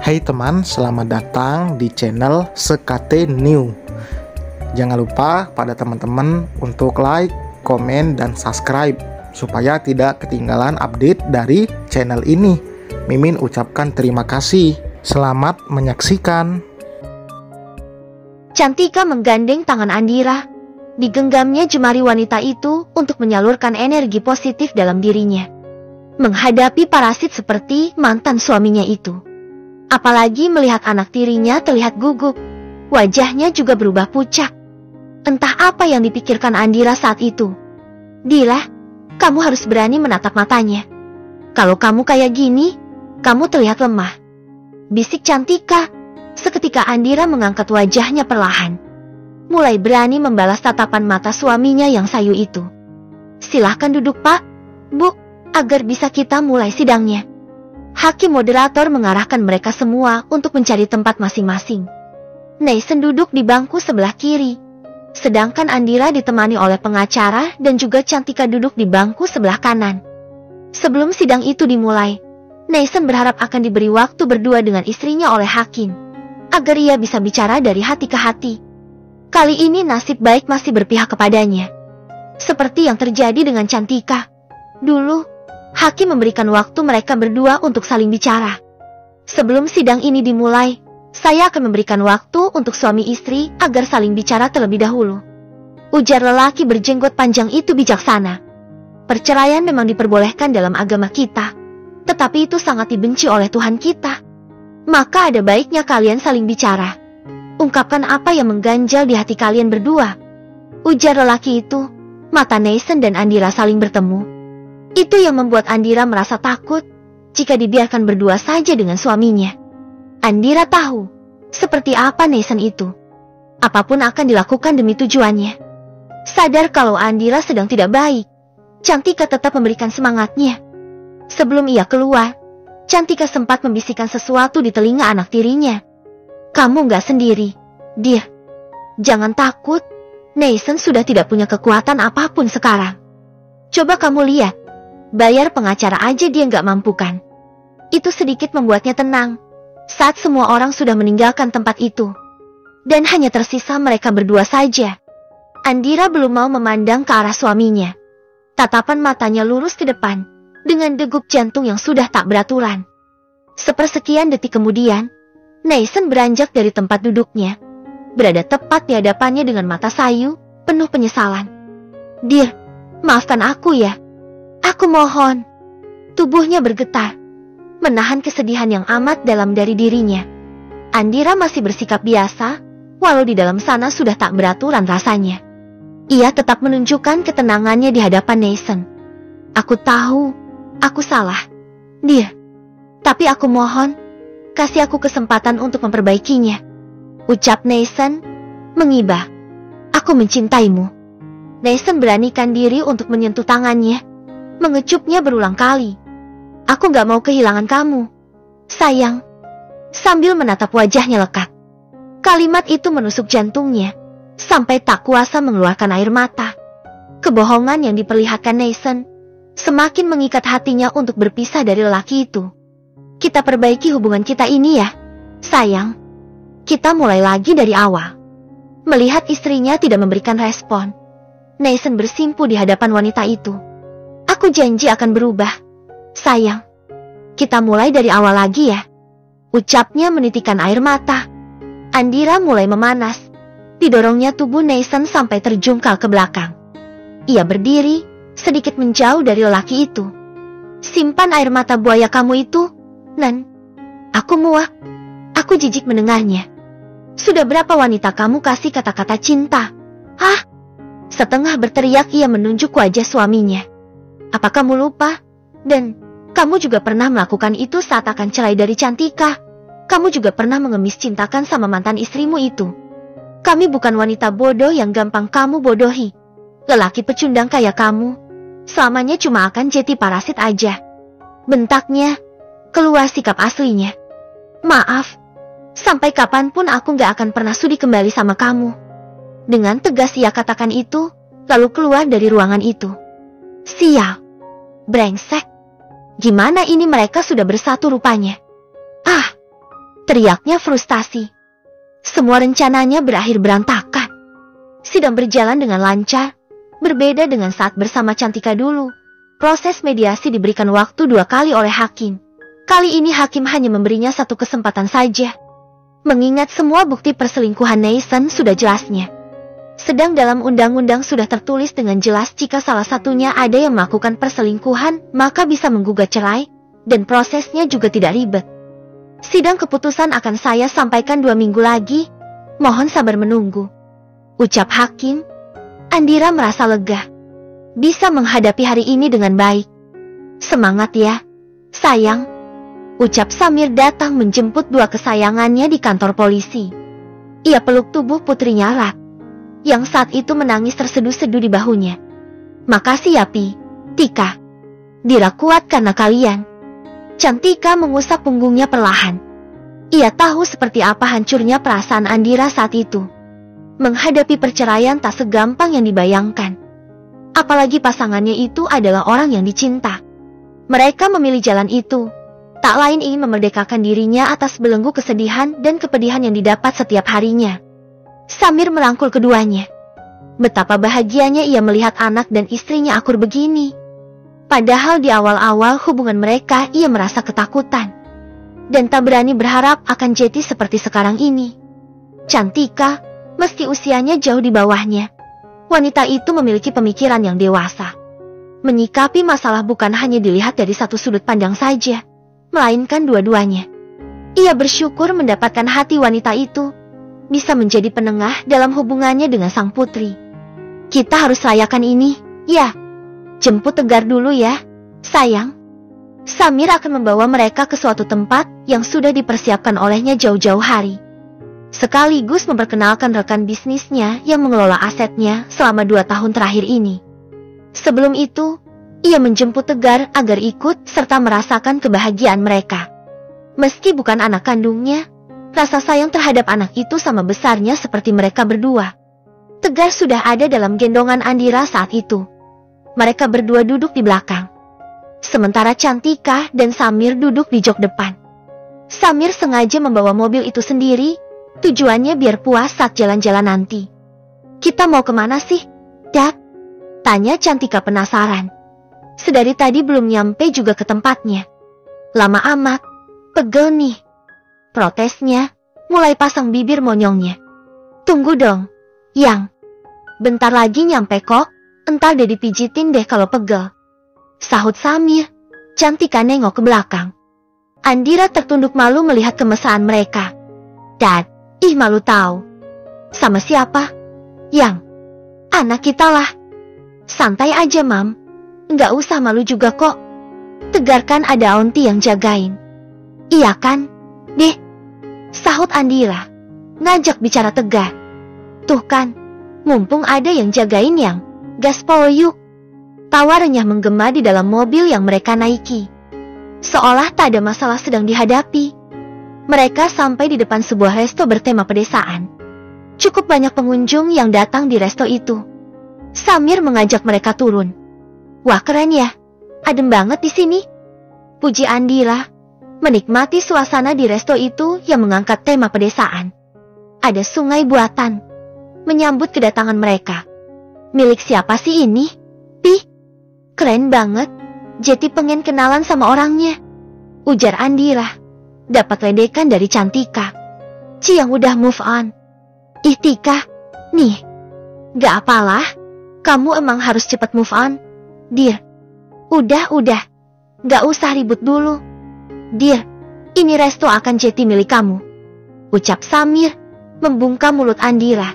Hai teman, selamat datang di channel SKT New. Jangan lupa pada teman-teman untuk like, komen, dan subscribe supaya tidak ketinggalan update dari channel ini. Mimin ucapkan terima kasih. Selamat menyaksikan. Cantika menggandeng tangan Andira. Digenggamnya jemari wanita itu untuk menyalurkan energi positif dalam dirinya, menghadapi parasit seperti mantan suaminya itu. Apalagi melihat anak tirinya terlihat gugup, wajahnya juga berubah pucat. Entah apa yang dipikirkan Andira saat itu. Dira, kamu harus berani menatap matanya. Kalau kamu kayak gini, kamu terlihat lemah, bisik Cantika. Seketika Andira mengangkat wajahnya perlahan, mulai berani membalas tatapan mata suaminya yang sayu itu. Silahkan duduk Pak, Bu, agar bisa kita mulai sidangnya. Hakim moderator mengarahkan mereka semua untuk mencari tempat masing-masing. Neisen duduk di bangku sebelah kiri, sedangkan Andira ditemani oleh pengacara dan juga Cantika duduk di bangku sebelah kanan. Sebelum sidang itu dimulai, Neisen berharap akan diberi waktu berdua dengan istrinya oleh hakim, agar ia bisa bicara dari hati ke hati. Kali ini nasib baik masih berpihak kepadanya, seperti yang terjadi dengan Cantika. Dulu, hakim memberikan waktu mereka berdua untuk saling bicara. Sebelum sidang ini dimulai, saya akan memberikan waktu untuk suami istri agar saling bicara terlebih dahulu, ujar lelaki berjenggot panjang itu bijaksana. Perceraian memang diperbolehkan dalam agama kita, tetapi itu sangat dibenci oleh Tuhan kita. Maka ada baiknya kalian saling bicara. Ungkapkan apa yang mengganjal di hati kalian berdua, ujar lelaki itu. Mata Neisen dan Andira saling bertemu. Itu yang membuat Andira merasa takut jika dibiarkan berdua saja dengan suaminya. Andira tahu seperti apa Neisen itu. Apapun akan dilakukan demi tujuannya. Sadar kalau Andira sedang tidak baik, Cantika tetap memberikan semangatnya. Sebelum ia keluar, Cantika sempat membisikkan sesuatu di telinga anak tirinya. Kamu nggak sendiri, Dir. Jangan takut, Neisen sudah tidak punya kekuatan apapun sekarang. Coba kamu lihat, bayar pengacara aja dia nggak mampukan. Itu sedikit membuatnya tenang saat semua orang sudah meninggalkan tempat itu, dan hanya tersisa mereka berdua saja. Andira belum mau memandang ke arah suaminya. Tatapan matanya lurus ke depan, dengan degup jantung yang sudah tak beraturan. Sepersekian detik kemudian, Neisen beranjak dari tempat duduknya, berada tepat di hadapannya dengan mata sayu, penuh penyesalan. Dir, maafkan aku ya. Aku mohon. Tubuhnya bergetar, menahan kesedihan yang amat dalam dari dirinya. Andira masih bersikap biasa, walau di dalam sana sudah tak beraturan rasanya. Ia tetap menunjukkan ketenangannya di hadapan Neisen. Aku tahu, aku salah, Dir. Tapi aku mohon, kasih aku kesempatan untuk memperbaikinya, ucap Neisen, mengibah. Aku mencintaimu. Neisen beranikan diri untuk menyentuh tangannya, mengecupnya berulang kali. Aku gak mau kehilangan kamu, sayang. Sambil menatap wajahnya lekat. Kalimat itu menusuk jantungnya, sampai tak kuasa mengeluarkan air mata. Kebohongan yang diperlihatkan Neisen semakin mengikat hatinya untuk berpisah dari lelaki itu. Kita perbaiki hubungan kita ini ya, sayang. Kita mulai lagi dari awal. Melihat istrinya tidak memberikan respon, Neisen bersimpu di hadapan wanita itu. Aku janji akan berubah, sayang. Kita mulai dari awal lagi ya, ucapnya menitikan air mata. Andira mulai memanas. Didorongnya tubuh Neisen sampai terjungkal ke belakang. Ia berdiri, sedikit menjauh dari lelaki itu. Simpan air mata buaya kamu itu, Nan. Aku muak. Aku jijik mendengarnya. Sudah berapa wanita kamu kasih kata-kata cinta? Hah? Setengah berteriak ia menunjuk wajah suaminya. Apa kamu lupa? Dan kamu juga pernah melakukan itu saat akan cerai dari Cantika. Kamu juga pernah mengemis cintakan sama mantan istrimu itu. Kami bukan wanita bodoh yang gampang kamu bodohi. Lelaki pecundang kayak kamu selamanya cuma akan jadi parasit aja, bentaknya. Keluar sikap aslinya. Maaf, sampai kapanpun aku gak akan pernah sudi kembali sama kamu. Dengan tegas ia katakan itu, lalu keluar dari ruangan itu. Sial, brengsek. Gimana ini mereka sudah bersatu rupanya. Ah, Teriaknya frustasi. Semua rencananya berakhir berantakan. Sidang berjalan dengan lancar. Berbeda dengan saat bersama Cantika dulu. Proses mediasi diberikan waktu 2 kali oleh hakim. Kali ini hakim hanya memberinya 1 kesempatan saja. Mengingat semua bukti perselingkuhan Nathan sudah jelasnya. Sedang dalam undang-undang sudah tertulis dengan jelas jika salah satunya ada yang melakukan perselingkuhan, maka bisa menggugat cerai, dan prosesnya juga tidak ribet. Sidang keputusan akan saya sampaikan 2 minggu lagi. Mohon sabar menunggu, ucap hakim. Andira merasa lega. Bisa menghadapi hari ini dengan baik. Semangat ya, sayang, ucap Samir datang menjemput 2 kesayangannya di kantor polisi. Ia peluk tubuh putrinya erat, yang saat itu menangis terseduh-seduh di bahunya. Makasih ya Pi, Tika. Dira kuat karena kalian. Cantika mengusap punggungnya perlahan. Ia tahu seperti apa hancurnya perasaan Andira saat itu. Menghadapi perceraian tak segampang yang dibayangkan. Apalagi pasangannya itu adalah orang yang dicinta. Mereka memilih jalan itu. Tak lain ingin memerdekakan dirinya atas belenggu kesedihan dan kepedihan yang didapat setiap harinya. Samir merangkul keduanya. Betapa bahagianya ia melihat anak dan istrinya akur begini. Padahal di awal-awal hubungan mereka ia merasa ketakutan. Dan tak berani berharap akan Jeti seperti sekarang ini. Cantika, meski usianya jauh di bawahnya, wanita itu memiliki pemikiran yang dewasa. Menyikapi masalah bukan hanya dilihat dari satu sudut pandang saja, melainkan dua-duanya. Ia bersyukur mendapatkan hati wanita itu, bisa menjadi penengah dalam hubungannya dengan sang putri. Kita harus rayakan ini, ya. Jemput Tegar dulu ya, sayang. Samir akan membawa mereka ke suatu tempat yang sudah dipersiapkan olehnya jauh-jauh hari. Sekaligus memperkenalkan rekan bisnisnya yang mengelola asetnya selama 2 tahun terakhir ini. Sebelum itu, ia menjemput Tegar agar ikut serta merasakan kebahagiaan mereka. Meski bukan anak kandungnya, rasa sayang terhadap anak itu sama besarnya seperti mereka berdua. Tegar sudah ada dalam gendongan Andira saat itu. Mereka berdua duduk di belakang. Sementara Cantika dan Samir duduk di jok depan. Samir sengaja membawa mobil itu sendiri, tujuannya biar puas saat jalan-jalan nanti. Kita mau kemana sih, Dad? Tanya Cantika penasaran. Sedari tadi belum nyampe juga ke tempatnya. Lama amat, pegel nih. Protesnya, mulai pasang bibir monyongnya. Tunggu dong, Yang. Bentar lagi nyampe kok. Entar deh dipijitin deh kalau pegel, sahut Samir. Cantika nengok ke belakang. Andira tertunduk malu melihat kemesraan mereka. Dad, ih malu tahu. Sama siapa? Yang. Anak kita lah. Santai aja Mam. Nggak usah malu juga kok. Tegar kan ada Aunty yang jagain. Iya kan, Deh? Sahut Andira. Ngajak bicara Tegar. Tuh kan, mumpung ada yang jagain Yang. Gaspol yuk. Tawa renyah menggema di dalam mobil yang mereka naiki. Seolah tak ada masalah sedang dihadapi. Mereka sampai di depan sebuah resto bertema pedesaan. Cukup banyak pengunjung yang datang di resto itu. Samir mengajak mereka turun. Wah keren ya, adem banget di sini. Puji Andira, menikmati suasana di resto itu yang mengangkat tema pedesaan. Ada sungai buatan menyambut kedatangan mereka. Milik siapa sih ini? Pi, keren banget. Jeti pengen kenalan sama orangnya, ujar Andira. Dapat ledekan dari Cantika. Yang udah move on. Ih Tika, nih. Gak apalah, kamu emang harus cepat move on. Dir, udah. Gak usah ribut dulu. Dir, ini resto akan Jeti milik kamu, ucap Samir, membungkam mulut Andira.